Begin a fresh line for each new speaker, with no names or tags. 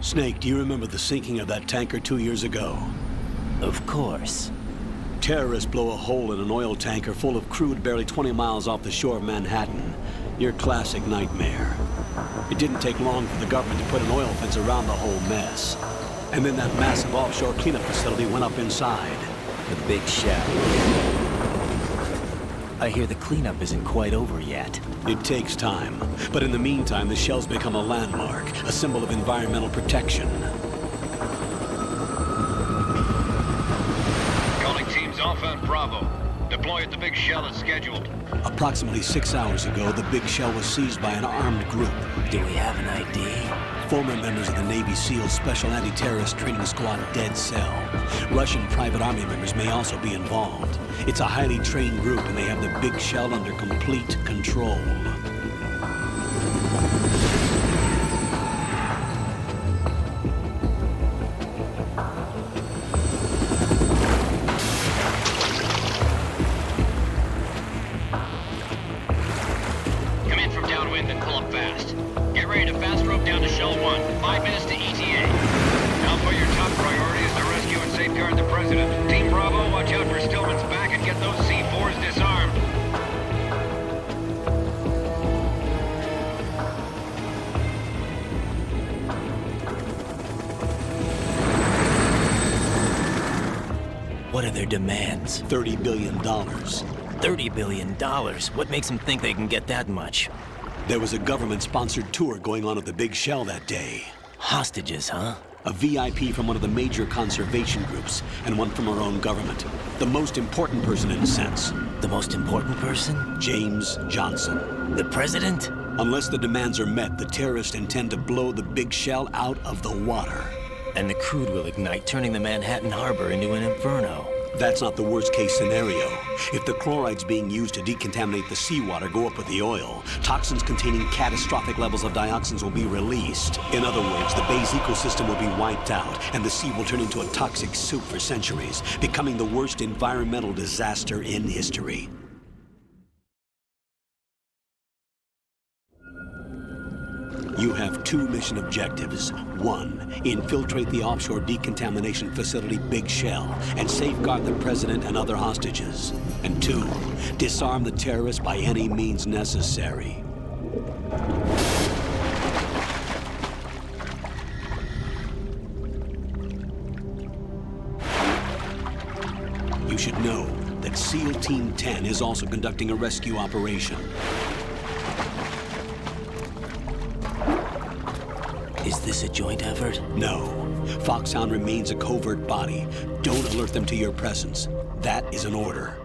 Snake, do you remember the sinking of that tanker 2 years ago?
Of course.
Terrorists blow a hole in an oil tanker full of crude barely 20 miles off the shore of Manhattan. Your classic nightmare. It didn't take long for the government to put an oil fence around the whole mess. And then that massive offshore cleanup facility went up inside.
The big shell. I hear the cleanup isn't quite over yet.
It takes time. But in the meantime, the shell's become a landmark, a symbol of environmental protection.
Calling teams Alpha and Bravo. Deploy at the big shell as scheduled.
Approximately 6 hours ago, the big shell was seized by an armed group.
Do we have an ID?
Former members of the Navy SEAL Special Anti-Terrorist Training Squad Dead Cell. Russian private army members may also be involved. It's a highly trained group and they have the big shell under complete control.
Come in from downwind and pull up fast. Get ready to fast rope down to Shell 1. 5 minutes to ETA. Alpha, your top priority is to rescue and safeguard the President. Team Bravo, watch out for Stillman's back and get those C4s disarmed.
What are their demands?
$30 billion.
$30 billion? What makes them think they can get that much?
There was a government-sponsored tour going on at the big shell that day.
Hostages, huh?
A VIP from one of the major conservation groups, and one from our own government. The most important person in a sense.
The most important person?
James Johnson.
The president?
Unless the demands are met, the terrorists intend to blow the big shell out of the water.
And the crude will ignite, turning the Manhattan Harbor into an inferno.
That's not the worst-case scenario. If the chlorides being used to decontaminate the seawater go up with the oil, toxins containing catastrophic levels of dioxins will be released. In other words, the bay's ecosystem will be wiped out, and the sea will turn into a toxic soup for centuries, becoming the worst environmental disaster in history. You have 2 mission objectives. 1, infiltrate the offshore decontamination facility Big Shell and safeguard the president and other hostages. And 2, disarm the terrorists by any means necessary. You should know that SEAL Team 10 is also conducting a rescue operation.
Is this a joint effort?
No. Foxhound remains a covert body. Don't alert them to your presence. That is an order.